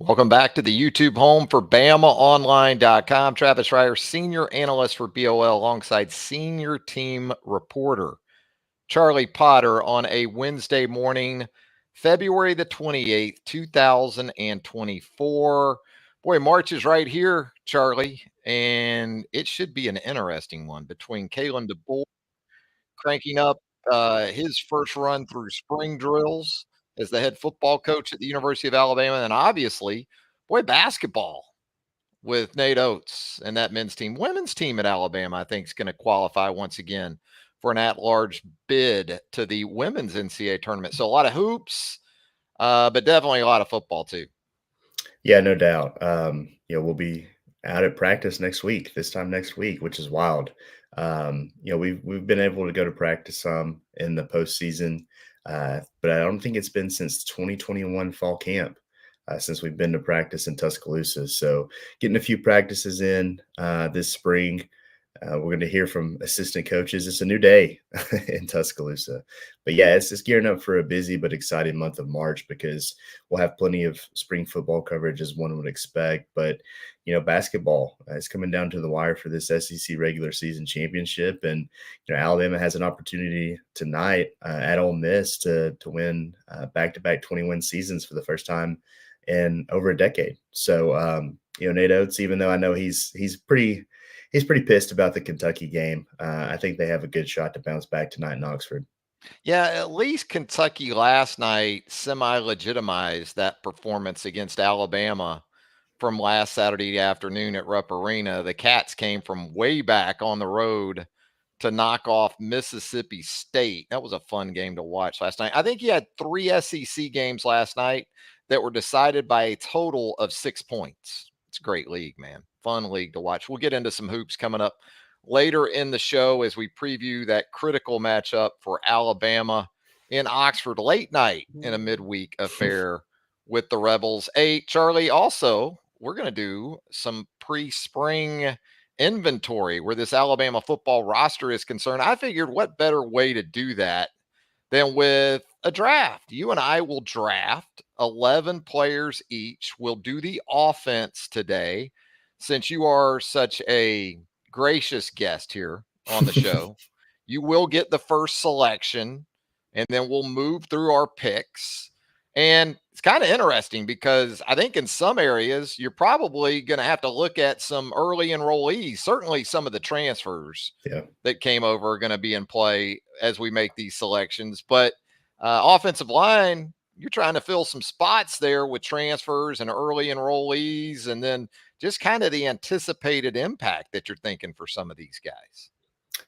Welcome back to the YouTube home for BamaOnLine.com. Travis Reier, senior analyst for BOL, alongside senior team reporter Charlie Potter on a Wednesday morning, February the 28th, 2024. Boy, March is right here, Charlie, and it should be an interesting one between Kalen DeBoer cranking up his first run through spring drills as the head football coach at the University of Alabama. And obviously, boy, basketball with Nate Oates and that men's team. Women's team at Alabama, I think, is going to qualify once again for an at-large bid to the women's NCAA tournament. So a lot of hoops, but definitely a lot of football too. Yeah, no doubt. We'll be out at practice this time next week, which is wild. We've been able to go to practice some in the postseason, but I don't think it's been since 2021 fall camp since we've been to practice in Tuscaloosa. So getting a few practices in this spring. We're going to hear from assistant coaches. It's a new day in Tuscaloosa. But yeah, it's just gearing up for a busy but exciting month of March because we'll have plenty of spring football coverage as one would expect. But, basketball is coming down to the wire for this SEC regular season championship. And, Alabama has an opportunity tonight at Ole Miss to win back-to-back 20-win seasons for the first time in over a decade. So, Nate Oates, even though I know he's pretty pissed about the Kentucky game. I think they have a good shot to bounce back tonight in Oxford. Yeah, at least Kentucky last night semi-legitimized that performance against Alabama from last Saturday afternoon at Rupp Arena. The Cats came from way back on the road to knock off Mississippi State. That was a fun game to watch last night. I think you had 3 SEC games last night that were decided by a total of 6 points. It's a great league, man. Fun league to watch. We'll get into some hoops coming up later in the show as we preview that critical matchup for Alabama in Oxford late night in a midweek affair with the Rebels. Hey, Charlie, also, we're going to do some pre-spring inventory where this Alabama football roster is concerned. I figured what better way to do that than with a draft. You and I will draft 11 players each. We'll do the offense today since you are such a gracious guest here on the show. You will get the first selection, and then we'll move through our picks. And it's kind of interesting because I think in some areas, you're probably going to have to look at some early enrollees. Certainly some of the transfers that came over are going to be in play as we make these selections. But offensive line, you're trying to fill some spots there with transfers and early enrollees, and then just kind of the anticipated impact that you're thinking for some of these guys.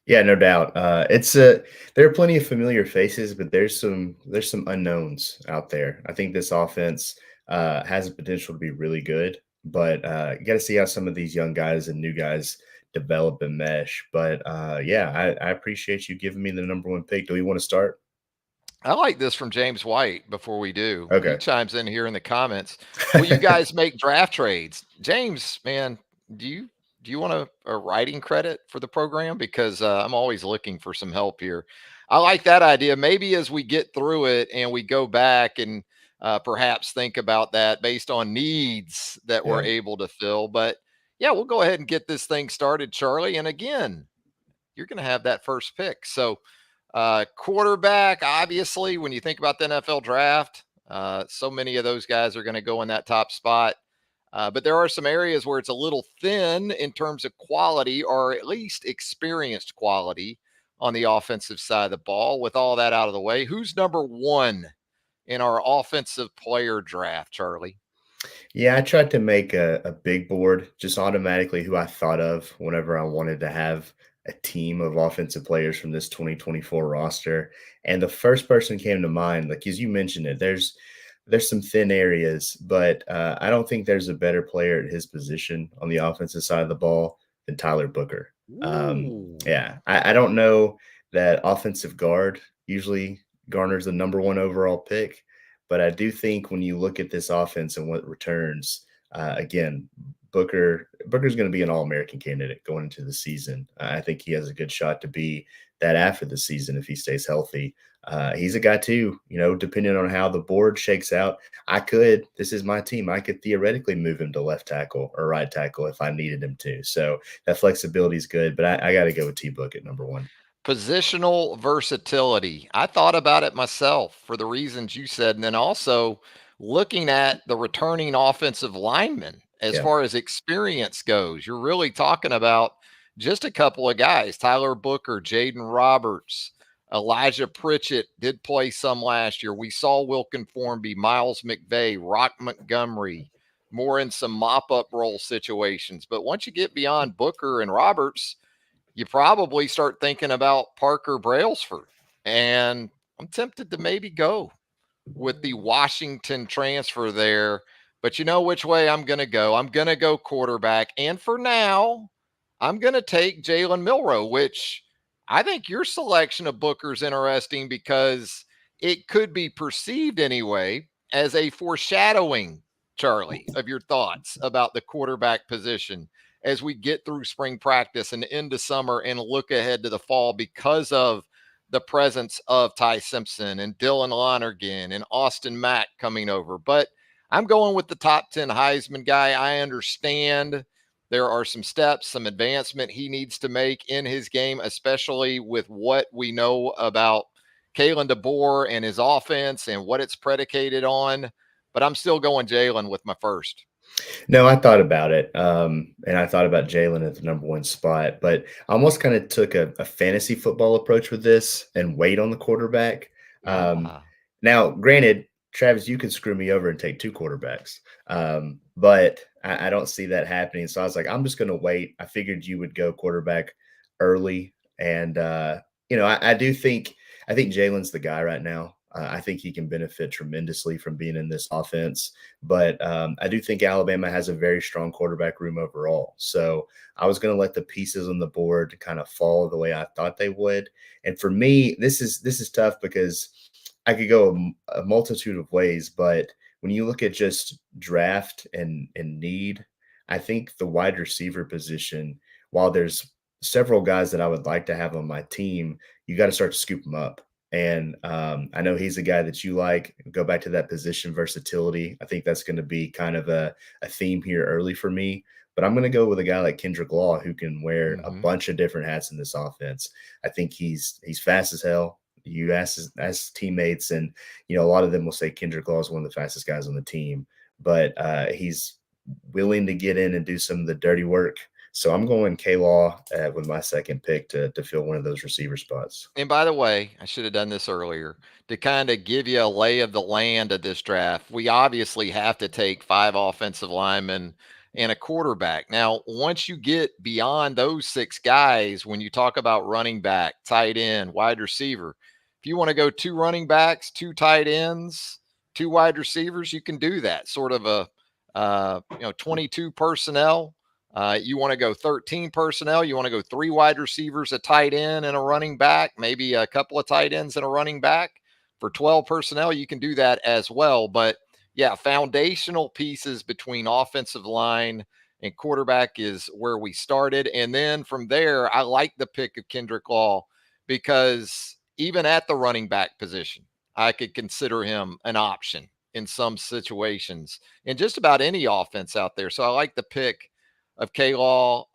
Yeah, no doubt. There are plenty of familiar faces, but there's some unknowns out there. I think this offense has the potential to be really good, but you got to see how some of these young guys and new guys develop and mesh. But I appreciate you giving me the number one pick. Do we want to start? I like this from James White before we do. Okay. He chimes in here in the comments. Will you guys make draft trades? James, man, do you want a writing credit for the program? Because I'm always looking for some help here. I like that idea. Maybe as we get through it and we go back and perhaps think about that based on needs that we're able to fill. But yeah, we'll go ahead and get this thing started, Charlie. And again, you're going to have that first pick. So quarterback, obviously, when you think about the NFL draft, so many of those guys are going to go in that top spot. But there are some areas where it's a little thin in terms of quality, or at least experienced quality on the offensive side of the ball. With all that out of the way, who's number one in our offensive player draft, Charlie? Yeah, I tried to make a big board just automatically who I thought of whenever I wanted to have a team of offensive players from this 2024 roster. And the first person came to mind, like as you mentioned it, there's some thin areas, but I don't think there's a better player at his position on the offensive side of the ball than Tyler Booker. I don't know that offensive guard usually garners the number one overall pick, but I do think when you look at this offense and what returns, again, Booker's going to be an All-American candidate going into the season. I think he has a good shot to be that after the season if he stays healthy. He's a guy too, depending on how the board shakes out. This is my team. I could theoretically move him to left tackle or right tackle if I needed him to. So that flexibility is good, but I got to go with T Book at number one. Positional versatility. I thought about it myself for the reasons you said. And then also looking at the returning offensive linemen as Yeah. far as experience goes, you're really talking about just a couple of guys: Tyler Booker, Jaden Roberts, Elijah Pritchett did play some last year. We saw Wilkin Formby, Miles McVay, Rock Montgomery, more in some mop up role situations. But once you get beyond Booker and Roberts, you probably start thinking about Parker Brailsford. And I'm tempted to maybe go with the Washington transfer there. But you know which way I'm going to go? I'm going to go quarterback. And for now, I'm going to take Jalen Milroe, which I think your selection of Booker is interesting because it could be perceived anyway as a foreshadowing, Charlie, of your thoughts about the quarterback position as we get through spring practice and into summer and look ahead to the fall because of the presence of Ty Simpson and Dylan Lonergan and Austin Mack coming over. But I'm going with the top 10 Heisman guy. I understand there are some steps, some advancement he needs to make in his game, especially with what we know about Kalen DeBoer and his offense and what it's predicated on. But I'm still going Jalen with my first. No, I thought about it, and I thought about Jalen at the number one spot, but I almost kind of took a fantasy football approach with this and wait on the quarterback. Um, Ah, Now, granted, Travis, you could screw me over and take two quarterbacks, but I don't see that happening. So I was like, I'm just going to wait. I figured you would go quarterback early, and I think Jalen's the guy right now. I think he can benefit tremendously from being in this offense. But I do think Alabama has a very strong quarterback room overall. So I was going to let the pieces on the board kind of fall the way I thought they would. And for me, this is tough because I could go a multitude of ways. But when you look at just draft and need, I think the wide receiver position, while there's several guys that I would like to have on my team, you got to start to scoop them up. And I know he's a guy that you like. Go back to that position versatility. I think that's going to be kind of a theme here early for me. But I'm going to go with a guy like Kendrick Law who can wear a mm-hmm. bunch of different hats in this offense. I think he's fast as hell. You ask teammates, and a lot of them will say Kendrick Law is one of the fastest guys on the team. But he's willing to get in and do some of the dirty work. So I'm going K Law with my second pick to fill one of those receiver spots. And by the way, I should have done this earlier to kind of give you a lay of the land of this draft. We obviously have to take 5 offensive linemen and a quarterback. Now, once you get beyond those 6 guys, when you talk about running back, tight end, wide receiver, if you want to go 2 running backs, 2 tight ends, 2 wide receivers, you can do that. Sort of a 22 personnel. You want to go 13 personnel. You want to go 3 wide receivers, a tight end, and a running back, maybe a couple of tight ends and a running back for 12 personnel. You can do that as well. But yeah, foundational pieces between offensive line and quarterback is where we started. And then from there, I like the pick of Kendrick Law because even at the running back position, I could consider him an option in some situations in just about any offense out there. So I like the pick of K Law.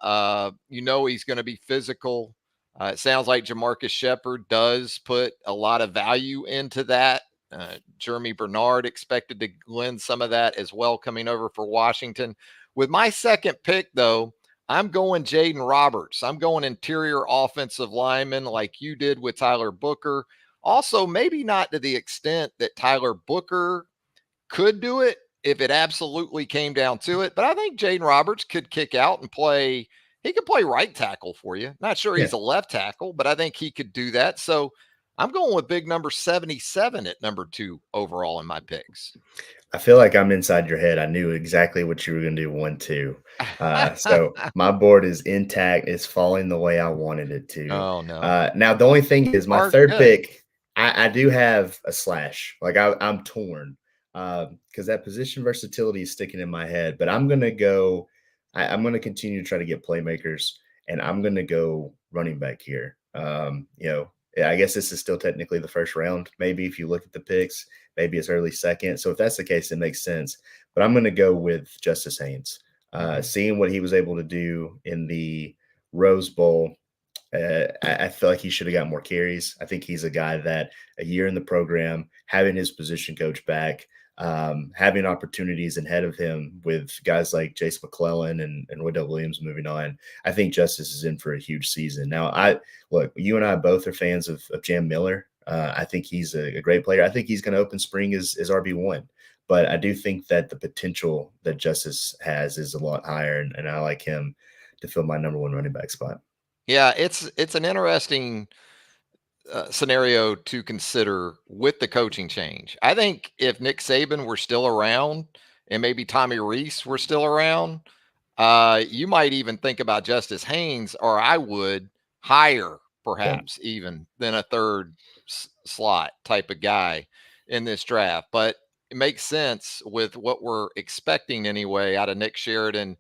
He's going to be physical. It sounds like Jamarcus Shepard does put a lot of value into that. Jeremy Bernard expected to lend some of that as well coming over for Washington. With my second pick, though, I'm going Jaden Roberts. I'm going interior offensive lineman like you did with Tyler Booker. Also, maybe not to the extent that Tyler Booker could do it if it absolutely came down to it. But I think Jaden Roberts could kick out and play. He could play right tackle for you. Not sure Yeah. he's a left tackle, but I think he could do that. So I'm going with big number 77 at number 2 overall in my picks. I feel like I'm inside your head. I knew exactly what you were going to do 1, 2. So my board is intact. It's falling the way I wanted it to. Oh, no. Now, the only thing is my Are third good. pick, I do have a slash. Like I'm torn because that position versatility is sticking in my head. But I'm going to go, I'm going to continue to try to get playmakers, and I'm going to go running back here. Yeah, I guess this is still technically the first round. Maybe if you look at the picks, maybe it's early second. So if that's the case, it makes sense. But I'm going to go with Justice Haynes. Mhm. Seeing what he was able to do in the Rose Bowl, I feel like he should have got more carries. I think he's a guy that a year in the program, having his position coach back, having opportunities ahead of him with guys like Jace McClellan and Wendell Williams moving on. I think Justice is in for a huge season. Now, I look, you and I both are fans of Jam Miller. I think he's a great player. I think he's going to open spring as RB1. But I do think that the potential that Justice has is a lot higher, and I like him to fill my number one running back spot. Yeah, it's an interesting scenario to consider with the coaching change. I think if Nick Saban were still around and maybe Tommy Reese were still around, you might even think about Justice Haynes, or I would higher, Yeah. perhaps even than a third slot type of guy in this draft. But it makes sense with what we're expecting anyway out of Nick Sheridan,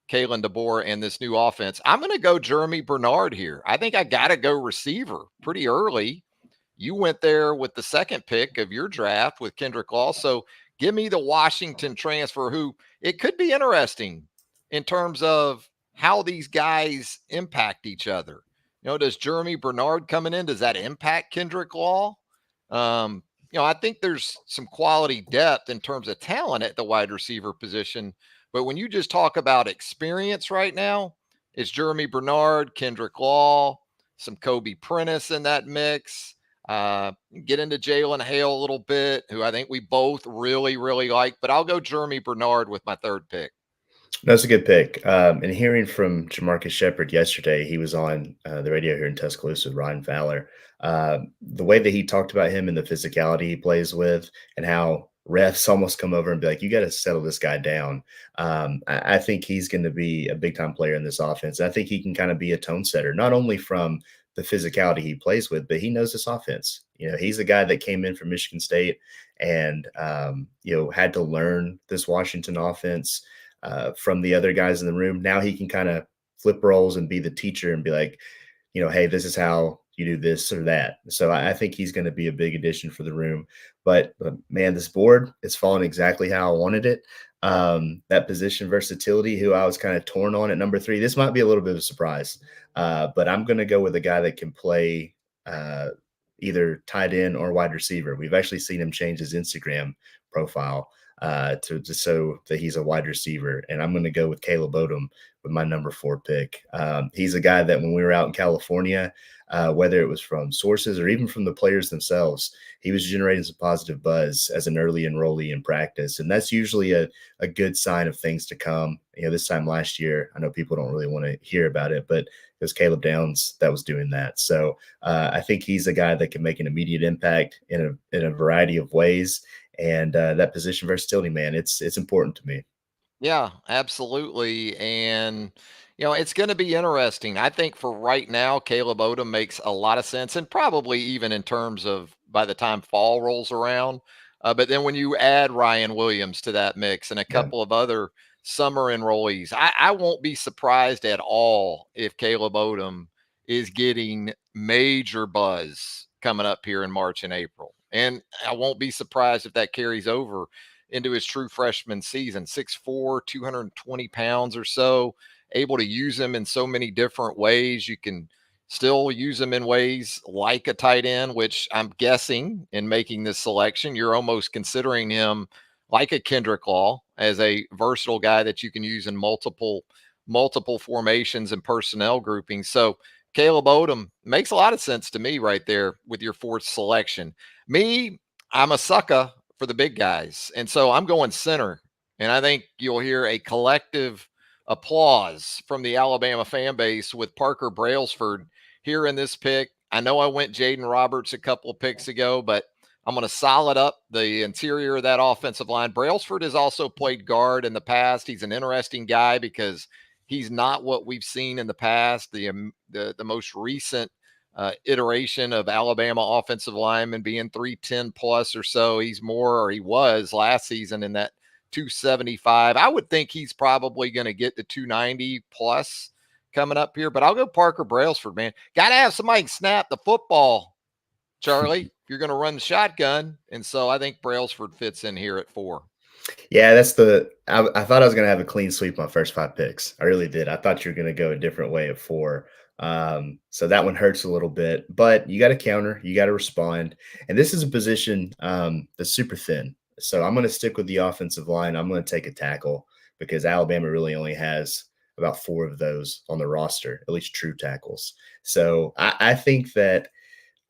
Kalen DeBoer, and this new offense. I'm going to go Jeremy Bernard here. I think I got to go receiver pretty early. You went there with the second pick of your draft with Kendrick Law. So give me the Washington transfer, who it could be interesting in terms of how these guys impact each other. Does Jeremy Bernard coming in, does that impact Kendrick Law? Um, I think there's some quality depth in terms of talent at the wide receiver position. But when you just talk about experience right now, it's Jeremy Bernard, Kendrick Law, some Kobe Prentice in that mix. Uh, get into Jalen Hale a little bit, who I think we both really, really like. But I'll go Jeremy Bernard with my third pick. That's a good pick. And hearing from Jamarcus Shepard yesterday, he was on the radio here in Tuscaloosa with Ryan Fowler. The way that he talked about him and the physicality he plays with, and how refs almost come over and be like, "You got to settle this guy down." I think he's going to be a big time player in this offense. I think he can kind of be a tone setter, not only from the physicality he plays with, but he knows this offense. He's a guy that came in from Michigan State and had to learn this Washington offense from the other guys in the room. Now he can kind of flip roles and be the teacher and be like, hey, this is how you do this or that. So I think he's going to be a big addition for the room. But man, this board is falling exactly how I wanted it. That position versatility, who I was kind of torn on at number 3. This might be a little bit of a surprise, but I'm going to go with a guy that can play either tight end or wide receiver. We've actually seen him change his Instagram profile to show that he's a wide receiver. And I'm going to go with Caleb Odom with my number 4 pick. He's a guy that when we were out in California, whether it was from sources or even from the players themselves, he was generating some positive buzz as an early enrollee in practice. And that's usually a good sign of things to come. This time last year, I know people don't really want to hear about it, but it was Caleb Downs that was doing that. So I think he's a guy that can make an immediate impact in a variety of ways. And that position versatility, man, it's important to me. Yeah, absolutely. And, it's going to be interesting. I think for right now, Caleb Odom makes a lot of sense, and probably even in terms of by the time fall rolls around. But then when you add Ryan Williams to that mix and a Yeah. couple of other summer enrollees, I won't be surprised at all if Caleb Odom is getting major buzz coming up here in March and April. And I won't be surprised if that carries over into his true freshman season. 6'4", 220 pounds or so, able to use him in so many different ways. You can still use him in ways like a tight end, which I'm guessing in making this selection, you're almost considering him like a Kendrick Law as a versatile guy that you can use in multiple formations and personnel groupings. So Caleb Odom makes a lot of sense to me right there with your 4th selection. Me, I'm a sucker for the big guys. And so I'm going center. And I think you'll hear a collective applause from the Alabama fan base with Parker Brailsford here in this pick. I know I went Jaden Roberts a couple of picks ago, but I'm going to solid up the interior of that offensive line. Brailsford has also played guard in the past. He's an interesting guy because he's not what we've seen in the past. The most recent iteration of Alabama offensive lineman being 310 plus or so. He's more, or he was last season in that 275. I would think he's probably going to get to 290 plus coming up here, but I'll go Parker Brailsford, man. Got to have somebody snap the football Charlie. You're going to run the shotgun. And so I think Brailsford fits in here at 4. Yeah, that's I thought I was gonna have a clean sweep my first 5 picks. I really did. I thought you were gonna go a different way at 4. So that one hurts a little bit, but you got to counter, you got to respond, and this is a position that's super thin. So I'm gonna stick with the offensive line. I'm gonna take a tackle because Alabama really only has about 4 of those on the roster, at least true tackles. So I think that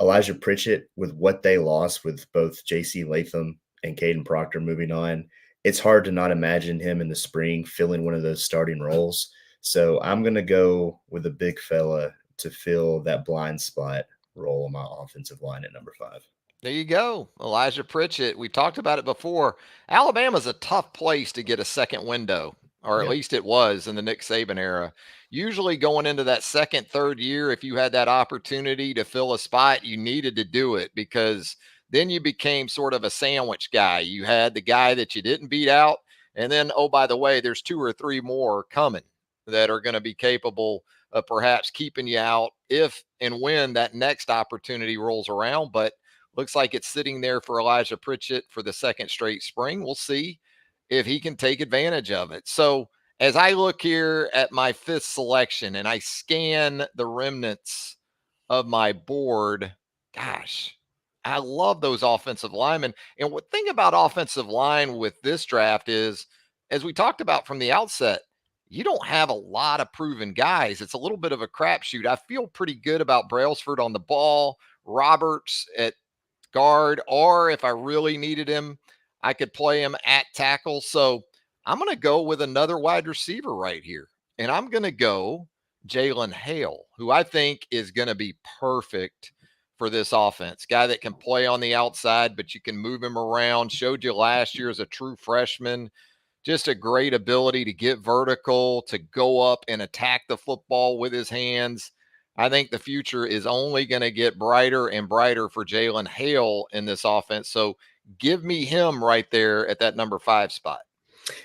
Elijah Pritchett, with what they lost with both J.C. Latham and Caden Proctor moving on, it's hard to not imagine him in the spring filling one of those starting roles. So I'm going to go with a big fella to fill that blind spot role on my offensive line at number 5. There you go. Elijah Pritchett. We talked about it before. Alabama's a tough place to get a second window, or at Yeah. least it was in the Nick Saban era. Usually going into that second, third year, if you had that opportunity to fill a spot, you needed to do it because then you became sort of a sandwich guy. You had the guy that you didn't beat out. And then, oh, by the way, there's 2 or 3 more coming that are going to be capable of perhaps keeping you out if and when that next opportunity rolls around. But looks like it's sitting there for Elijah Pritchett for the second straight spring. We'll see if he can take advantage of it. So, as I look here at my 5th selection and I scan the remnants of my board, gosh, I love those offensive linemen. And what thing about offensive line with this draft is, as we talked about from the outset, you don't have a lot of proven guys. It's a little bit of a crapshoot. I feel pretty good about Brailsford on the ball, Roberts at guard, or if I really needed him, I could play him at tackle. So I'm going to go with another wide receiver right here. And I'm going to go Jalen Hale, who I think is going to be perfect for this offense. Guy that can play on the outside, but you can move him around. Showed you last year as a true freshman. Just a great ability to get vertical, to go up and attack the football with his hands. I think the future is only going to get brighter and brighter for Jalen Hale in this offense. So give me him right there at that number 5 spot.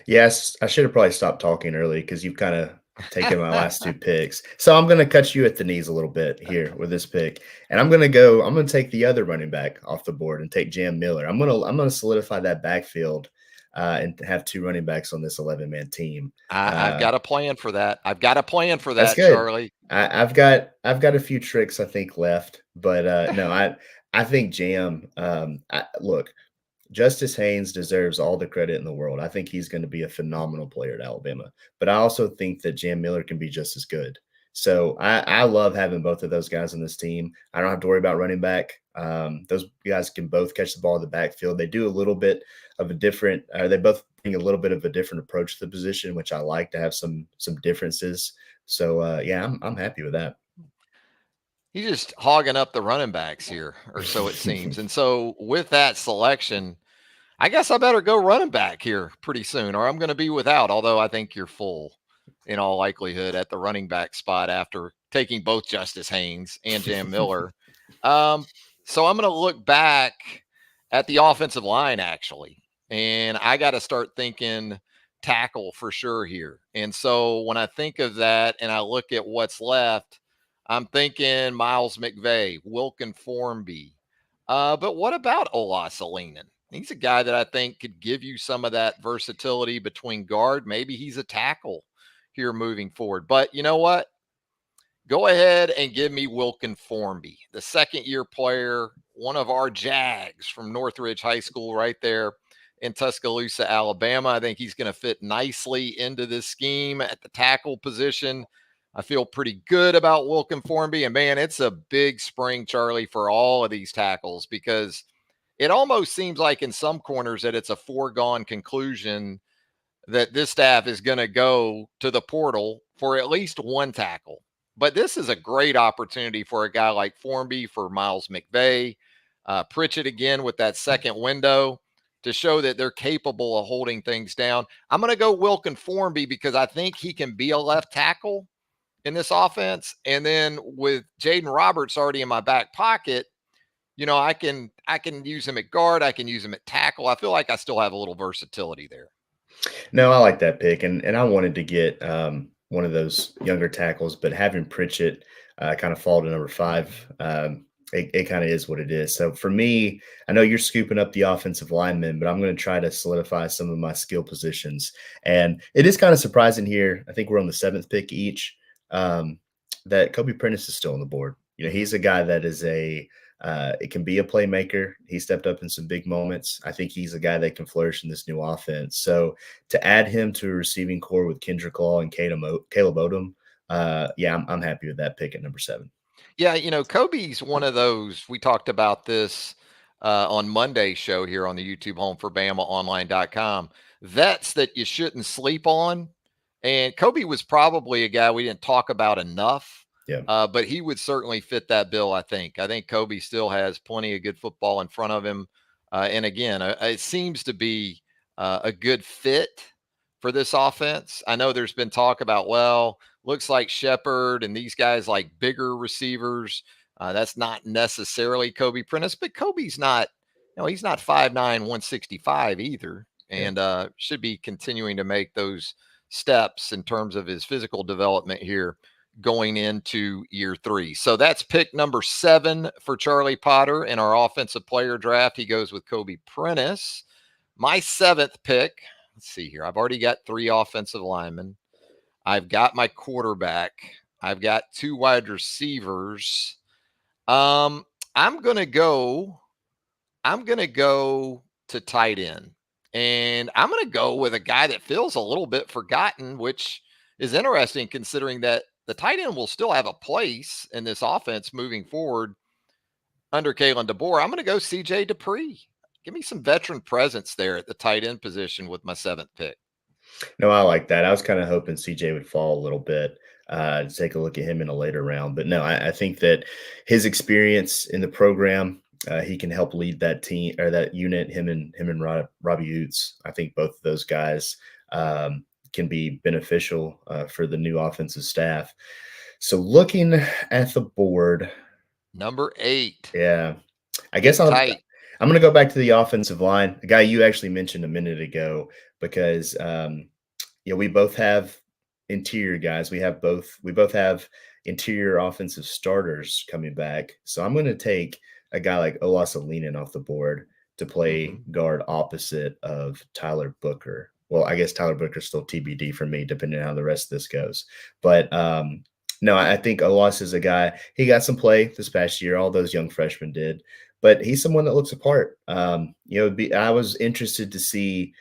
Yes, I should have probably stopped talking early because you've kind of taken my last 2 picks. So I'm going to cut you at the knees a little bit here with this pick, and I'm going to take the other running back off the board and take Jam Miller. I'm going to solidify that backfield and have 2 running backs on this 11-man team. I've got a plan for that. I've got a plan for That's that, good. Charlie. I've got a few tricks I think left, but no, I think Jam. Look, Justice Haynes deserves all the credit in the world. I think he's going to be a phenomenal player at Alabama, but I also think that Jam Miller can be just as good. So I love having both of those guys on this team. I don't have to worry about running back. Those guys can both catch the ball in the backfield. They do a little bit of a different. They both bring a little bit of a different approach to the position, which I like to have some differences. So yeah, I'm happy with that. He's just hogging up the running backs here, or so it seems. And so with that selection, I guess I better go running back here pretty soon, or I'm going to be without. Although I think you're full in all likelihood at the running back spot after taking both Justice Haynes and Jam Miller. Um, so I'm going to look back at the offensive line actually, and I got to start thinking tackle for sure here. And so when I think of that and I look at what's left, I'm thinking Miles McVay, Wilkin Formby. But what about Ola Salinen? He's a guy that I think could give you some of that versatility between guard. Maybe he's a tackle here moving forward. But you know what? Go ahead and give me Wilkin Formby, the second year player, one of our Jags from Northridge High School right there in Tuscaloosa, Alabama. I think he's going to fit nicely into this scheme at the tackle position. I feel pretty good about Wilkin Formby. And man, it's a big spring, Charlie, for all of these tackles because it almost seems like in some corners that it's a foregone conclusion that this staff is going to go to the portal for at least one tackle. But this is a great opportunity for a guy like Formby, for Miles McVay, Pritchett again with that second window to show that they're capable of holding things down. I'm going to go Wilkin Formby because I think he can be a left tackle in this offense. And then with Jaden Roberts already in my back pocket, you know, I can use him at guard, I can use him at tackle. I feel like I still have a little versatility there. No, I like that pick, and I wanted to get one of those younger tackles, but having Pritchett kind of fall to number 5, It kind of is what it is. So for me, I know you're scooping up the offensive linemen, but I'm going to try to solidify some of my skill positions. And it is kind of surprising here. I think we're on the seventh pick each. Um, that Kobe Prentice is still on the board. He's a guy that is it can be a playmaker. He stepped up in some big moments. I think he's a guy that can flourish in this new offense. So to add him to a receiving core with Kendrick Law and Caleb Odom, yeah, I'm happy with that pick at number 7. Yeah, Kobe's one of those. We talked about this on Monday's show here on the YouTube home for BamaOnLine.com. Vets that you shouldn't sleep on. And Kobe was probably a guy we didn't talk about enough, Yeah. but he would certainly fit that bill, I think. I think Kobe still has plenty of good football in front of him. And again, it seems to be a good fit for this offense. I know there's been talk about, well, looks like Shepard and these guys like bigger receivers. That's not necessarily Kobe Prentice, but Kobe's not, he's not 5'9", 165 either, Yeah. and should be continuing to make those steps in terms of his physical development here going into year 3. So that's pick number 7 for Charlie Potter in our offensive player draft. He goes with Kobe Prentice. My 7th pick, let's see here. I've already got 3 offensive linemen. I've got my quarterback. I've got 2 wide receivers. I'm gonna go to tight end. And I'm gonna go with a guy that feels a little bit forgotten, which is interesting considering that the tight end will still have a place in this offense moving forward under Kalen DeBoer. I'm gonna go CJ Dupree. Give me some veteran presence there at the tight end position with my 7th pick. No, I like that. I was kind of hoping CJ would fall a little bit to take a look at him in a later round. But no, I think that his experience in the program, he can help lead that team or that unit. Him and Robbie Utes. I think both of those guys can be beneficial for the new offensive staff. So looking at the board, Number 8. yeah, I guess Getting tight. I'm going to go back to the offensive line, a guy you actually mentioned a minute ago, because we both have interior guys. We both have interior offensive starters coming back. So I'm going to take a guy like Olasolinen off the board to play guard opposite of Tyler Booker. Well, I guess Tyler Booker's still TBD for me, depending on how the rest of this goes. But no, I think Olas is a guy. He got some play this past year. All those young freshmen did, but he's someone that looks apart. I was interested to see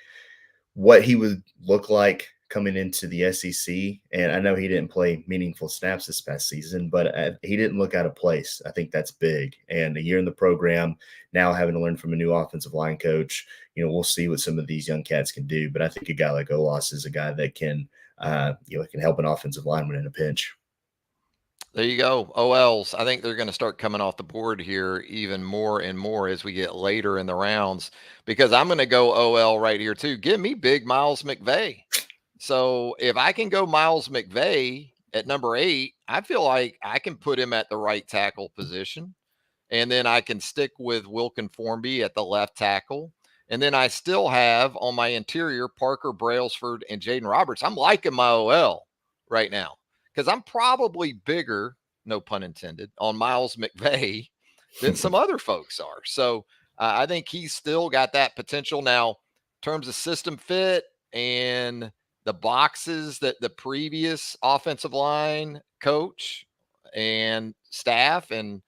what he would look like coming into the SEC. And I know he didn't play meaningful snaps this past season, but he didn't look out of place. I think that's big. And a year in the program, now having to learn from a new offensive line coach, we'll see what some of these young cats can do. But I think a guy like Olas is a guy that can help an offensive lineman in a pinch. There you go. OLs. I think they're going to start coming off the board here even more and more as we get later in the rounds, because I'm going to go OL right here too. Give me big Miles McVay. So if I can go Miles McVay at number 8, I feel like I can put him at the right tackle position. And then I can stick with Wilkin Formby at the left tackle. And then I still have on my interior Parker Brailsford and Jaden Roberts. I'm liking my OL right now because I'm probably bigger, no pun intended, on Miles McVay than some other folks are. So I think he's still got that potential. Now, in terms of system fit and the boxes that the previous offensive line coach and staff and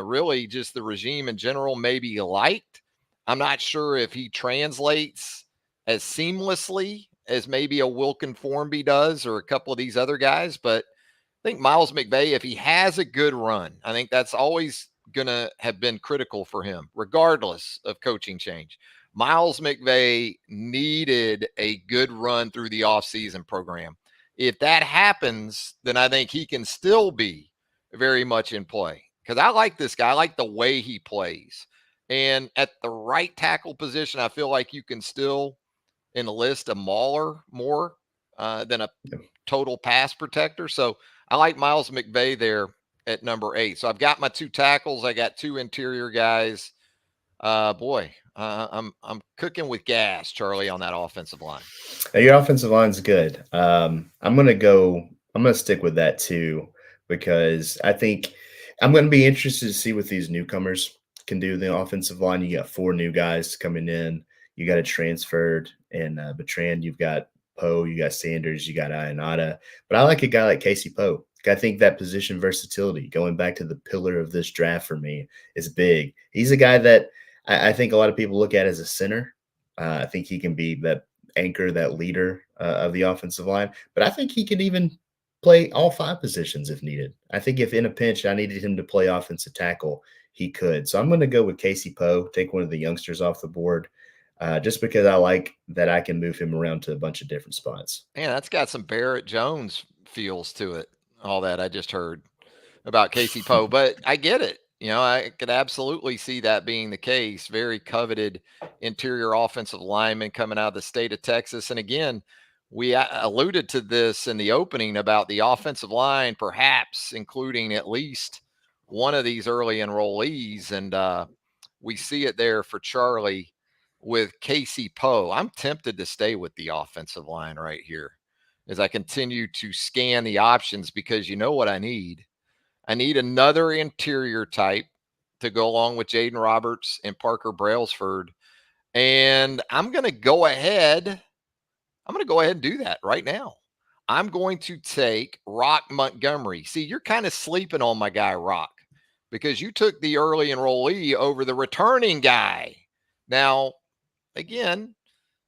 really just the regime in general maybe liked, I'm not sure if he translates as seamlessly as maybe a Wilkin Formby does or a couple of these other guys. But I think Miles McVay, if he has a good run, I think that's always going to have been critical for him, regardless of coaching change. Miles McVay needed a good run through the offseason program. If that happens, then I think he can still be very much in play because I like this guy. I like the way he plays. And at the right tackle position, I feel like you can still enlist a mauler more than a total pass protector. So I like Miles McVay there at number 8. So I've got my 2 tackles. I got 2 interior guys. I'm cooking with gas, Charlie, on that offensive line. Your offensive line's good. I'm gonna stick with that too, because I think I'm going to be interested to see what these newcomers can do in the offensive line. You got 4 new guys coming in. You got a transferred in Bertrand. You've got Poe. You got Sanders. You got Ionata. But I like a guy like Casey Poe. I think that position versatility, going back to the pillar of this draft for me, is big. He's a guy that I think a lot of people look at as a center. I think he can be that anchor, that leader of the offensive line. But I think he can even play all 5 positions if needed. I think if in a pinch I needed him to play offensive tackle, he could. So I'm going to go with Casey Poe, take one of the youngsters off the board, just because I like that I can move him around to a bunch of different spots. Man, that's got some Barrett Jones feels to it. All that I just heard about Casey Poe, but I get it. I could absolutely see that being the case. Very coveted interior offensive lineman coming out of the state of Texas. And again, we alluded to this in the opening about the offensive line, perhaps including at least one of these early enrollees. And we see it there for Charlie with Casey Poe. I'm tempted to stay with the offensive line right here as I continue to scan the options because you know what I need? I need another interior type to go along with Jaden Roberts and Parker Brailsford. And I'm going to go ahead. I'm going to go ahead and do that right now. I'm going to take Rock Montgomery. See, you're kind of sleeping on my guy, Rock, because you took the early enrollee over the returning guy. Now, again,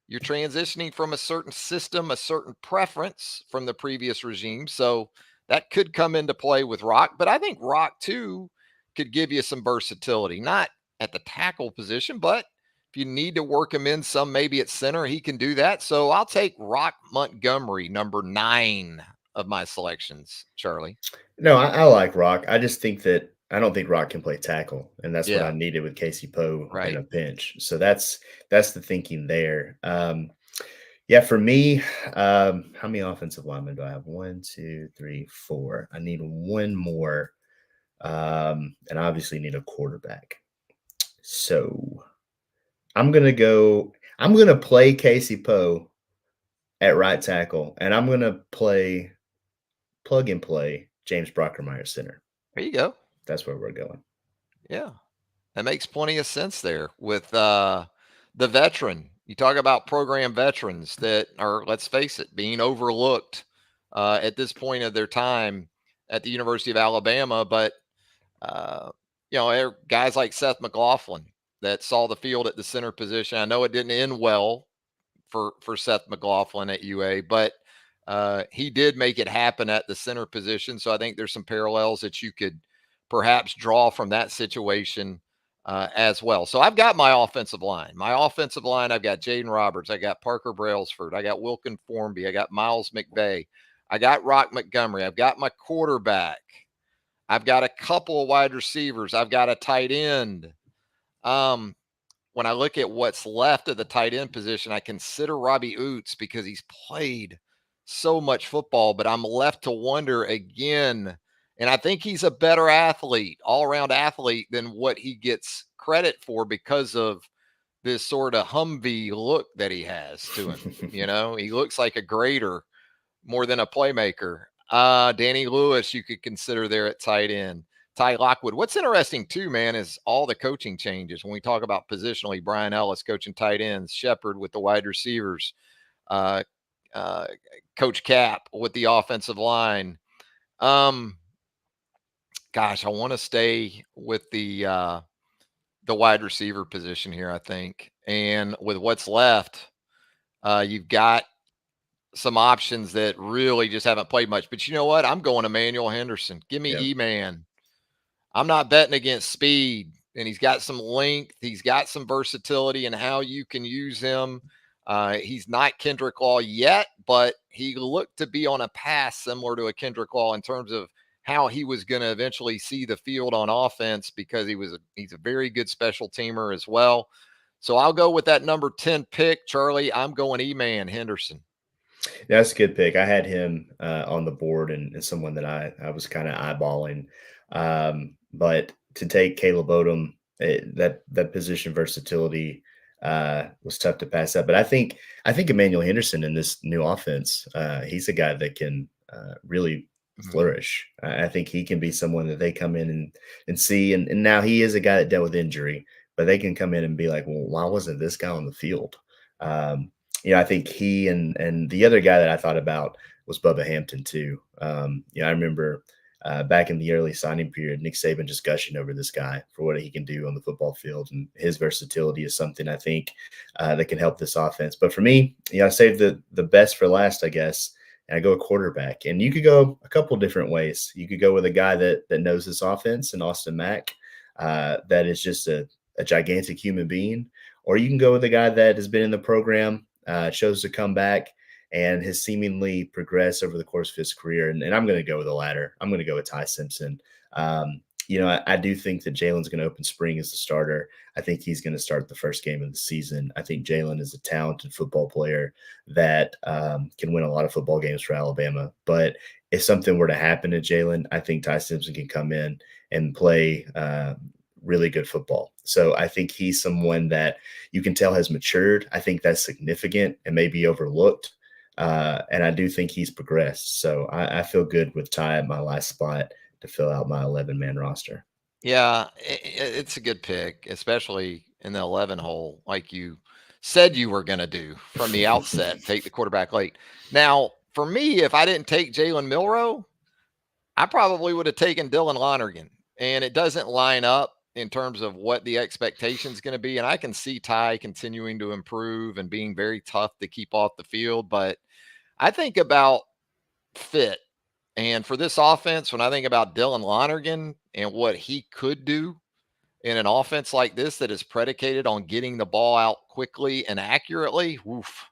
you're transitioning from a certain system, a certain preference from the previous regime. So that could come into play with Rock. But I think Rock, too, could give you some versatility, not at the tackle position, but if you need to work him in some, maybe at center, he can do that. So I'll take Rock Montgomery, number 9 of my selections, Charlie. No, I like Rock. I just think that I don't think Rock can play tackle, and that's what I Yeah, needed with Casey Poe in right. a pinch. So that's the thinking there. Yeah, for me, how many offensive linemen do I have? 1, 2, 3, 4. I need one more, and obviously need a quarterback. So I'm gonna go. I'm gonna play Casey Poe at right tackle, and I'm gonna plug and play James Brockermeyer center. There you go. That's where we're going. Yeah. That makes plenty of sense there with the veteran. You talk about program veterans that are, let's face it, being overlooked at this point of their time at the University of Alabama. But, uh, there are guys like Seth McLaughlin that saw the field at the center position. I know it didn't end well for Seth McLaughlin at UA, but he did make it happen at the center position. So I think there's some parallels that you could perhaps draw from that situation as well. So I've got my offensive line. My offensive line, I've got Jaden Roberts, I got Parker Brailsford, I got Wilkin Formby, I got Miles McVay, I got Rock Montgomery, I've got my quarterback, I've got a couple of wide receivers, I've got a tight end. Um, when I look at what's left of the tight end position, I consider Robbie Oots because he's played so much football, but I'm left to wonder again. And I think he's a better athlete, all around athlete, than what he gets credit for because of this sort of Humvee look that he has to him. He looks like a grader more than a playmaker. Danny Lewis, you could consider there at tight end. Ty Lockwood. What's interesting too, man, is all the coaching changes. When we talk about positionally, Brian Ellis coaching tight ends, Shepard with the wide receivers, uh, uh, Coach Cap with the offensive line. Um, Gosh, I want to stay with the wide receiver position here. I think, and with what's left, you've got some options that really just haven't played much. But you know what? I'm going Emmanuel Henderson. Give me Yep. E-Man. I'm not betting against speed, and he's got some length. He's got some versatility in how you can use him. He's not Kendrick Law yet, but he looked to be on a path similar to a Kendrick Law in terms of how he was going to eventually see the field on offense because he's a very good special teamer as well. So I'll go with that number 10 pick, Charlie. I'm going E-Man Henderson. That's a good pick. I had him on the board and someone that I was kind of eyeballing. But to take Caleb Odom, that position versatility was tough to pass up. But I think Emmanuel Henderson in this new offense, he's a guy that can really Mhm. flourish. I think he can be someone that they come in and see. And now he is a guy that dealt with injury, but they can come in and be like, well, why wasn't this guy on the field? Um, I think he and the other guy that I thought about was Bubba Hampton too. I remember back in the early signing period, Nick Saban just gushing over this guy for what he can do on the football field, and his versatility is something I think that can help this offense. But for me, I saved the best for last, I guess, and I go a quarterback. And you could go a couple different ways. You could go with a guy that knows this offense, and Austin Mack, that is just a gigantic human being, or you can go with a guy that has been in the program, chose to come back and has seemingly progressed over the course of his career. And I'm going to go with the latter. I'm going to go with Ty Simpson. I do think that Jalen's going to open spring as the starter. I think he's going to start the first game of the season. I think Jalen is a talented football player that can win a lot of football games for Alabama. But if something were to happen to Jalen, I think Ty Simpson can come in and play really good football. So I think he's someone that you can tell has matured. I think that's significant and maybe overlooked. And I do think he's progressed. So I feel good with Ty at my last spot to fill out my 11-man roster. Yeah, it's a good pick, especially in the 11 hole, like you said you were going to do from the outset, take the quarterback late. Now, for me, if I didn't take Jalen Milroe, I probably would have taken Dylan Lonergan. And it doesn't line up in terms of what the expectation is going to be. And I can see Ty continuing to improve and being very tough to keep off the field. But I think about fit. And for this offense, when I think about Dylan Lonergan and what he could do in an offense like this that is predicated on getting the ball out quickly and accurately, woof.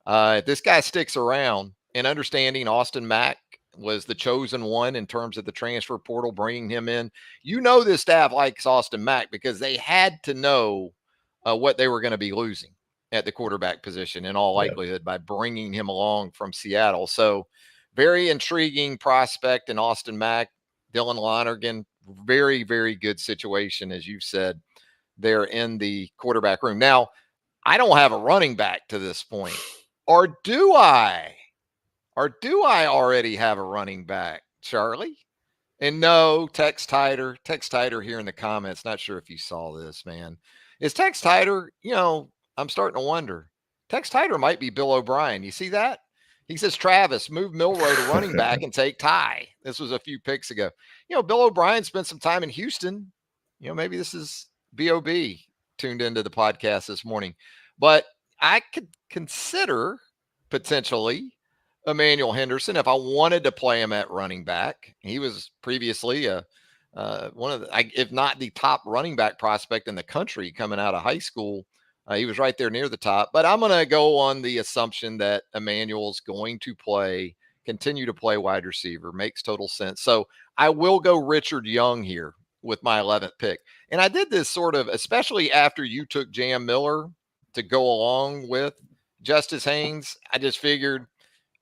If this guy sticks around, and understanding Austin Mack was the chosen one in terms of the transfer portal, bringing him in, this staff likes Austin Mack because they had to know what they were going to be losing at the quarterback position in all Yeah. likelihood by bringing him along from Seattle. So, very intriguing prospect in Austin Mack. Dylan Lonergan, very, very good situation, as you've said, there in the quarterback room. Now, I don't have a running back to this point. Or do I? Or do I already have a running back, Charlie? And no, Tex Tighter here in the comments. Not sure if you saw this, man. Is Tex Tighter, I'm starting to wonder. Tex Tighter might be Bill O'Brien. You see that? He says, Travis, move Milroe to running back and take Ty. This was a few picks ago. Bill O'Brien spent some time in Houston. Maybe this is BOB tuned into the podcast this morning. But I could consider potentially Emmanuel Henderson if I wanted to play him at running back. He was previously one of the, if not the top running back prospect in the country coming out of high school. He was right there near the top. But I'm going to go on the assumption that Emmanuel's going to continue to play wide receiver. Makes total sense. So I will go Richard Young here with my 11th pick. And I did this sort of, especially after you took Jam Miller to go along with Justice Haynes. I just figured,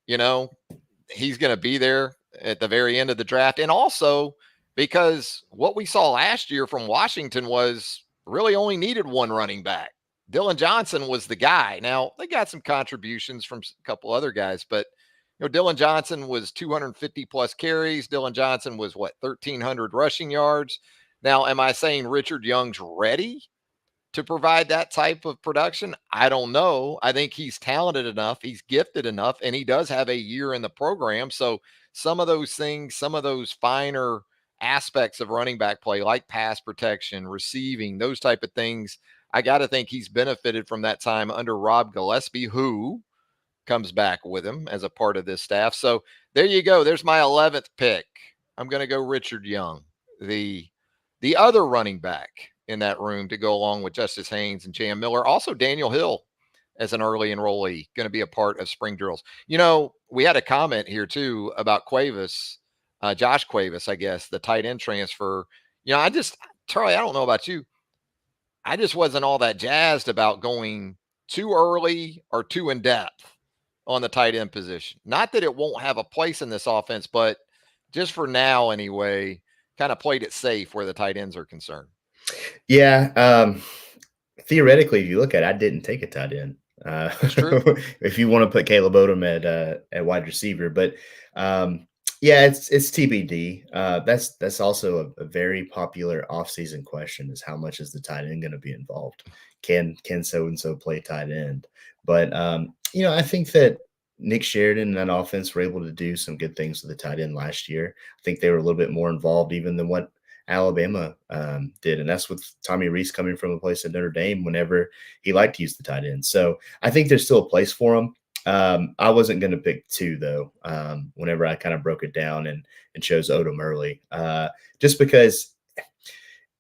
he's going to be there at the very end of the draft. And also because what we saw last year from Washington was really only needed one running back. Dylan Johnson was the guy. Now, they got some contributions from a couple other guys, but Dylan Johnson was 250 plus carries. Dylan Johnson was 1,300 rushing yards. Now, am I saying Richard Young's ready to provide that type of production? I don't know. I think he's talented enough, he's gifted enough, and he does have a year in the program. So some of those things, some of those finer aspects of running back play, like pass protection, receiving, those type of things, I got to think he's benefited from that time under Rob Gillespie, who comes back with him as a part of this staff. So there you go. There's my 11th pick. I'm going to go Richard Young, the other running back in that room to go along with Justice Haynes and Jam Miller. Also, Daniel Hill as an early enrollee, going to be a part of spring drills. We had a comment here too about Cuevas, Josh Cuevas, I guess, the tight end transfer. Charlie, I don't know about you. I just wasn't all that jazzed about going too early or too in depth on the tight end position. Not that it won't have a place in this offense, but just for now anyway, kind of played it safe where the tight ends are concerned. Yeah. Theoretically, if you look at it, I didn't take a tight end. That's true. If you want to put Caleb Odom at wide receiver, but Yeah, it's TBD. That's also a very popular offseason question is how much is the tight end going to be involved? Can so and so play tight end? But I think that Nick Sheridan and that offense were able to do some good things with the tight end last year. I think they were a little bit more involved even than what Alabama did, and that's with Tommy Reese coming from a place at Notre Dame. Whenever he liked to use the tight end, so I think there's still a place for him. I wasn't going to pick two though. Whenever I kind of broke it down and chose Odom early, just because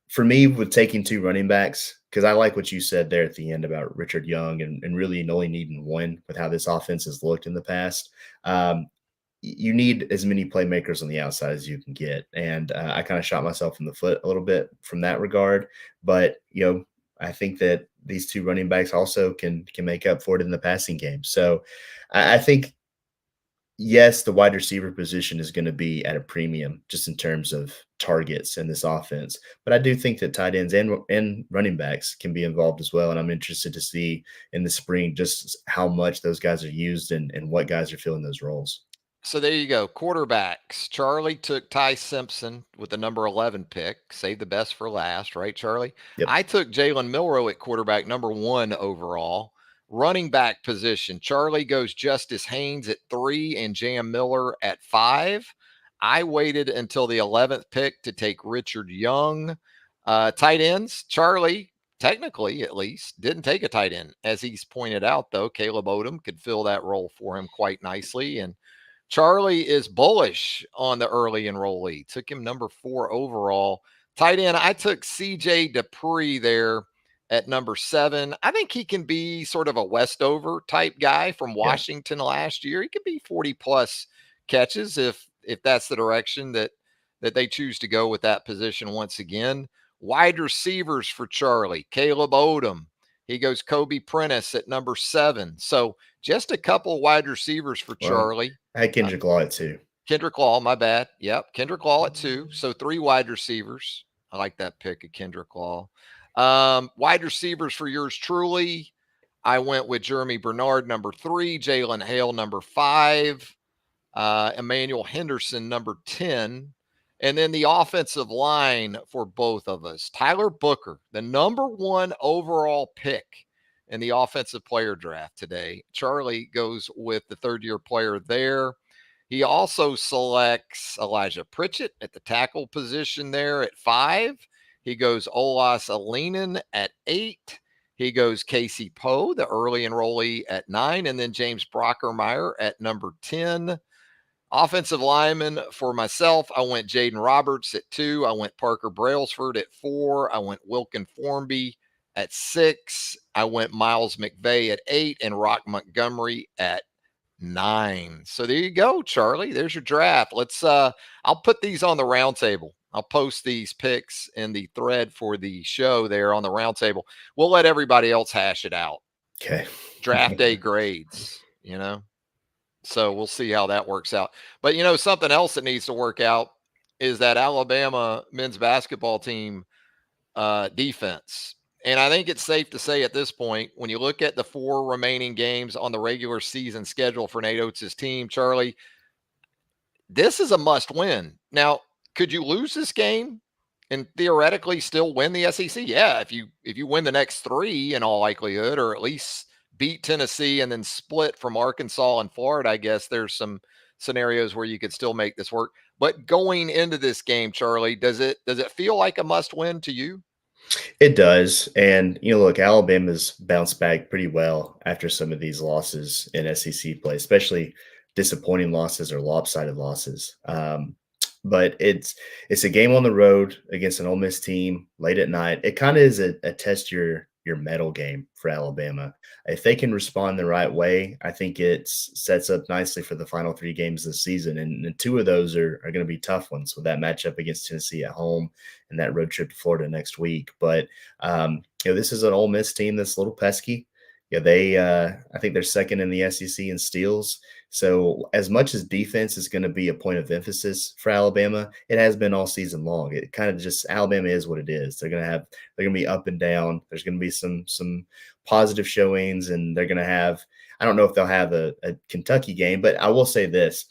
for me with taking two running backs, because I like what you said there at the end about Richard Young and really only needing one with how this offense has looked in the past. Um, you need as many playmakers on the outside as you can get, and I kind of shot myself in the foot a little bit from that regard. But I think that these two running backs also can make up for it in the passing game. So I think yes, the wide receiver position is going to be at a premium just in terms of targets in this offense. But I do think that tight ends and running backs can be involved as well. And I'm interested to see in the spring just how much those guys are used and what guys are filling those roles. So there you go. Quarterbacks. Charlie took Ty Simpson with the number 11 pick. Save the best for last, right, Charlie? Yep. I took Jalen Milrow at quarterback, number 1 overall. Running back position. Charlie goes Justice Haynes at 3 and Jam Miller at 5. I waited until the 11th pick to take Richard Young. Tight ends. Charlie, technically at least, didn't take a tight end. As he's pointed out, though, Caleb Odom could fill that role for him quite nicely. And Charlie is bullish on the early enrollee. Took him number 4 overall. Tight end, I took CJ Dupree there at number 7. I think he can be sort of a Westover type guy from Yeah. Washington last year. He could be 40 plus catches if that's the direction that they choose to go with that position once again. Wide receivers for Charlie, Caleb Odom. He goes Kobe Prentice at number 7. So just a couple wide receivers for Well, Charlie. I had Kendrick Law at two. Kendrick Law, my bad. Yep. Kendrick Law at 2. So 3 wide receivers. I like that pick of Kendrick Law. Wide receivers for yours truly. I went with Jeremy Bernard, number 3, Jalen Hale, number 5, Emmanuel Henderson, number 10. And then the offensive line for both of us. Tyler Booker, the number 1 overall pick in the offensive player draft today. Charlie goes with the third-year player there. He also selects Elijah Pritchett at the tackle position there at 5. He goes Olas Alinen at 8. He goes Casey Poe, the early enrollee, at 9. And then James Brockermeyer at number 10. Offensive lineman for myself, I went Jaden Roberts at 2. I went Parker Brailsford at 4. I went Wilkin Formby at 6. I went Miles McVay at 8 and Rock Montgomery at 9. So there you go, Charlie. There's your draft. I'll put these on the round table. I'll post these picks in the thread for the show there on the round table. We'll let everybody else hash it out. Okay. Draft day grades. So we'll see how that works out. But something else that needs to work out is that Alabama men's basketball team defense. And I think it's safe to say at this point, when you look at the 4 remaining games on the regular season schedule for Nate Oates' team, Charlie, this is a must win. Now, could you lose this game and theoretically still win the SEC? Yeah, if you win the next 3 in all likelihood, or at least beat Tennessee and then split from Arkansas and Florida, I guess there's some scenarios where you could still make this work. But going into this game, Charlie, does it feel like a must win to you? It does. And, look, Alabama's bounced back pretty well after some of these losses in SEC play, especially disappointing losses or lopsided losses. But it's a game on the road against an Ole Miss team late at night. It kind of is a test your medal game for Alabama. If they can respond the right way, I think it sets up nicely for the final 3 games of the season. And 2 of those are going to be tough ones with that matchup against Tennessee at home and that road trip to Florida next week. But this is an Ole Miss team that's a little pesky. Yeah, I think they're second in the SEC in steals. So as much as defense is going to be a point of emphasis for Alabama, it has been all season long. It kind of just Alabama is what it is. They're going to be up and down. There's going to be some positive showings, and they're going to have. I don't know if they'll have a Kentucky game, but I will say this: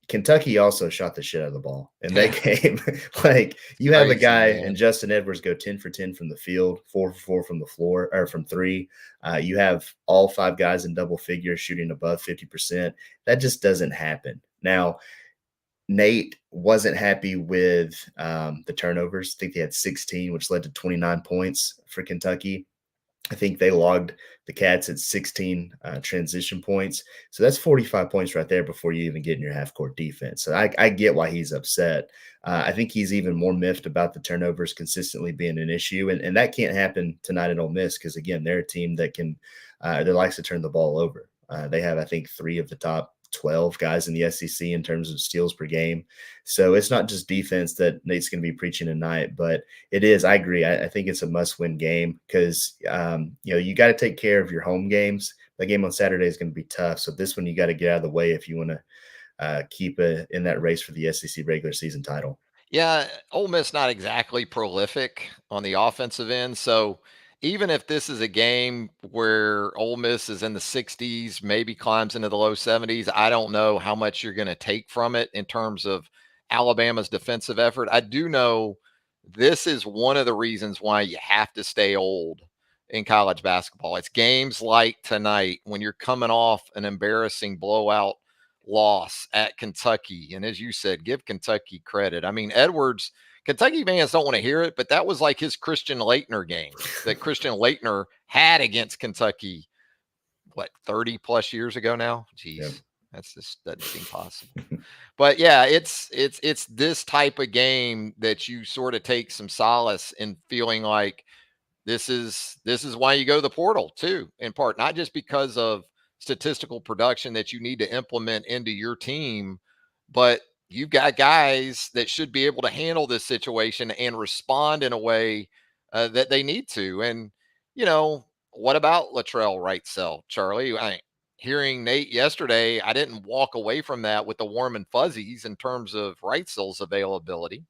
Kentucky also shot the shit out of the ball in that Yeah, game. Like you have a crazy, guy and man. Justin Edwards go 10 for 10 from the field, 4 for 4 from the floor or from three. You have all 5 guys in double figures shooting above 50%. That just doesn't happen. Now, Nate wasn't happy with the turnovers. I think they had 16, which led to 29 points for Kentucky. I think they logged the Cats at 16 transition points. So that's 45 points right there before you even get in your half court defense. So I get why he's upset. I think he's even more miffed about the turnovers consistently being an issue. And that can't happen tonight at Ole Miss because, again, they're a team that that likes to turn the ball over. They have, I think, 3 of the top 12 guys in the SEC in terms of steals per game. So it's not just defense that Nate's going to be preaching tonight, but it is. I agree. I think it's a must-win game because you got to take care of your home games. The game on Saturday is going to be tough. So this one you got to get out of the way if you want to keep in that race for the SEC regular season title. Yeah, Ole Miss not exactly prolific on the offensive end. So even if this is a game where Ole Miss is in the 60s, maybe climbs into the low 70s, I don't know how much you're going to take from it in terms of Alabama's defensive effort. I do know this is one of the reasons why you have to stay old in college basketball. It's games like tonight when you're coming off an embarrassing blowout loss at Kentucky. And as you said, give Kentucky credit. I mean, Edwards, Kentucky fans don't want to hear it, but that was like his Christian Laettner game that Christian Laettner had against Kentucky, what, 30 plus years ago now? Yep. Jeez, that's just doesn't seem possible. But yeah, it's this type of game that you sort of take some solace in feeling like this is why you go to the portal too, in part, not just because of statistical production that you need to implement into your team, but you've got guys that should be able to handle this situation and respond in a way that they need to. And what about Latrell Wrightsell, Charlie? Hearing Nate yesterday, I didn't walk away from that with the warm and fuzzies in terms of Wrightsell's availability.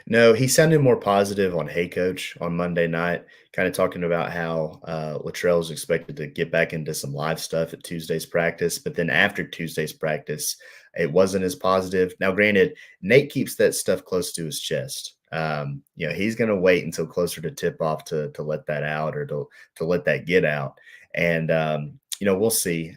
No, he sounded more positive on Hey Coach on Monday night, kind of talking about how Latrell is expected to get back into some live stuff at Tuesday's practice. But then after Tuesday's practice, it wasn't as positive. Now, granted, Nate keeps that stuff close to his chest. He's going to wait until closer to tip off to let that out or to let that get out. And, we'll see.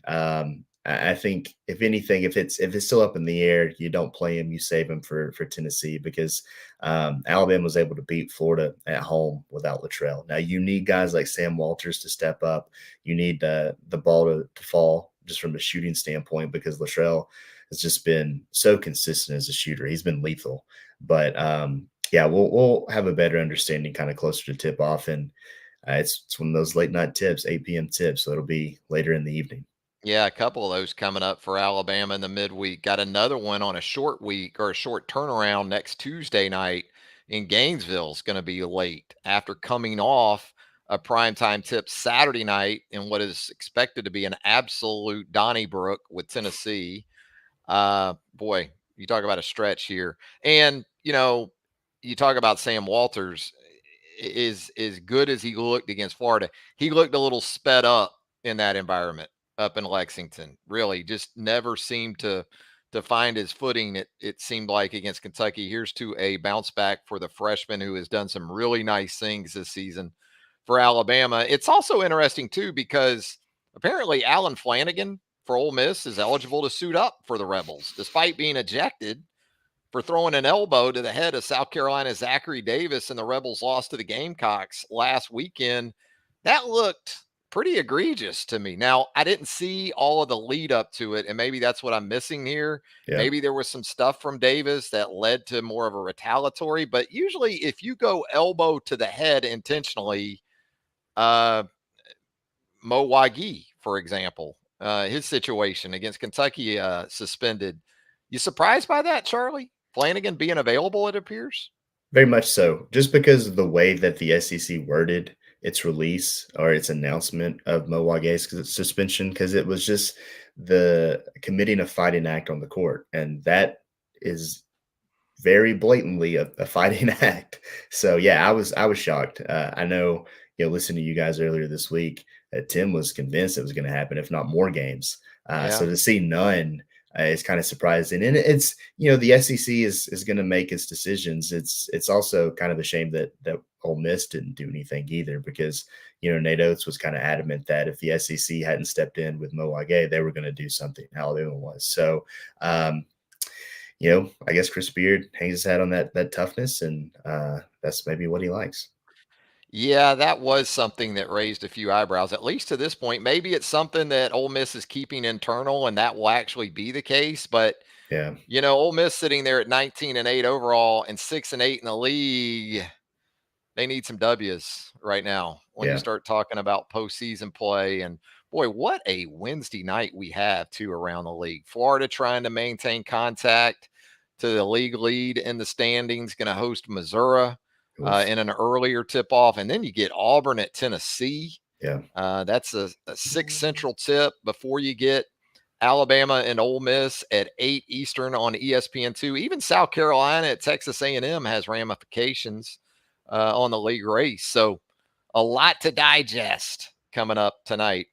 I think if anything, if it's still up in the air, you don't play him, you save him for Tennessee because Alabama was able to beat Florida at home without Latrell. Now you need guys like Sam Walters to step up. You need the ball to fall just from a shooting standpoint because Latrell has just been so consistent as a shooter. He's been lethal. But we'll have a better understanding kind of closer to tip off, and it's one of those late night tips, 8 p.m. tips, so it'll be later in the evening. Yeah, a couple of those coming up for Alabama in the midweek. Got another one on a short week or a short turnaround next Tuesday night in Gainesville. Is going to be late after coming off a primetime tip Saturday night in what is expected to be an absolute Donnybrook with Tennessee. Boy, you talk about a stretch here. And, you talk about Sam Walters is as good as he looked against Florida. He looked a little sped up in that environment up in Lexington. Really, just never seemed to find his footing. It seemed like against Kentucky. Here's to a bounce back for the freshman who has done some really nice things this season for Alabama. It's also interesting too because apparently Alan Flanagan for Ole Miss is eligible to suit up for the Rebels, despite being ejected for throwing an elbow to the head of South Carolina's Zachary Davis and the Rebels lost to the Gamecocks last weekend. That looked pretty egregious to me. Now, I didn't see all of the lead up to it, and maybe that's what I'm missing here. Yeah. Maybe there was some stuff from Davis that led to more of a retaliatory, but usually if you go elbow to the head intentionally, Mo Wagi, for example, his situation against Kentucky suspended. You surprised by that, Charlie? Flanagan being available, it appears? Very much so. Just because of the way that the SEC worded its release or its announcement of Mo Wage's suspension, because it was just the committing a fighting act on the court. And that is very blatantly a fighting act. So yeah, I was shocked. I know, listening to you guys earlier this week, Tim was convinced it was going to happen, if not more games. Yeah. So to see none, is kind of surprising. And it's, the SEC is going to make its decisions. It's also kind of a shame that Ole Miss didn't do anything either, because Nate Oates was kind of adamant that if the SEC hadn't stepped in with Mo Wage, they were going to do something. Alabama was. So I guess Chris Beard hangs his hat on that toughness, and that's maybe what he likes. Yeah, that was something that raised a few eyebrows, at least to this point. Maybe it's something that Ole Miss is keeping internal, and that will actually be the case. But Yeah, Ole Miss sitting there at 19-8 overall and 6-8 in the league. They need some W's right now when you yeah, start talking about postseason play. And boy, what a Wednesday night we have too around the league. Florida trying to maintain contact to the league lead in the standings, going to host Missouri oof, in an earlier tip off. And then you get Auburn at Tennessee. yeah, That's a 6 Central tip before you get Alabama and Ole Miss at 8 Eastern on ESPN2. Even South Carolina at Texas A&M has ramifications on the league race. So a lot to digest coming up tonight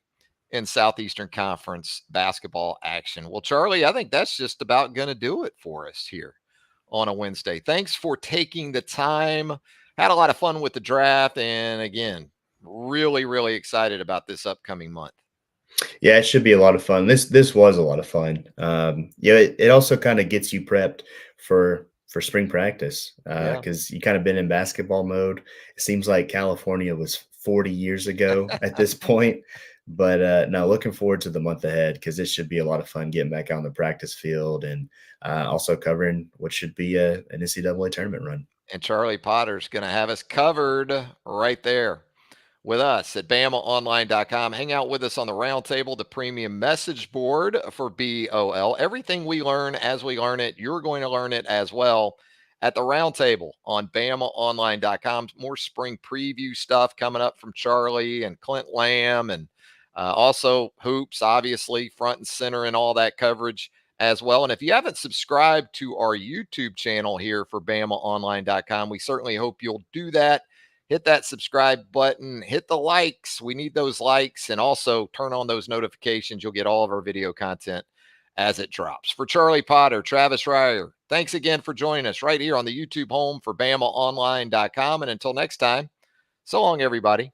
in Southeastern Conference basketball action. Well, Charlie, I think that's just about going to do it for us here on a Wednesday. Thanks for taking the time. Had a lot of fun with the draft. And again, really, really excited about this upcoming month. yeah. It should be a lot of fun. This was a lot of fun. It also kind of gets you prepped for spring practice, Yeah. because you kind of been in basketball mode. It seems like California was 40 years ago at this point. But no, looking forward to the month ahead, because it should be a lot of fun getting back out on the practice field, and also covering what should be an NCAA tournament run. And Charlie Potter's going to have us covered right there with us at BamaOnLine.com. Hang out with us on the roundtable, the premium message board for BOL. Everything we learn as we learn it, you're going to learn it as well at the roundtable on BamaOnLine.com. More spring preview stuff coming up from Charlie and Clint Lamb, and also hoops, obviously, front and center and all that coverage as well. And if you haven't subscribed to our YouTube channel here for BamaOnLine.com, we certainly hope you'll do that. Hit that subscribe button, hit the likes. We need those likes, and also turn on those notifications. You'll get all of our video content as it drops. For Charlie Potter, Travis Reier, thanks again for joining us right here on the YouTube home for BamaOnLine.com. And until next time, so long, everybody.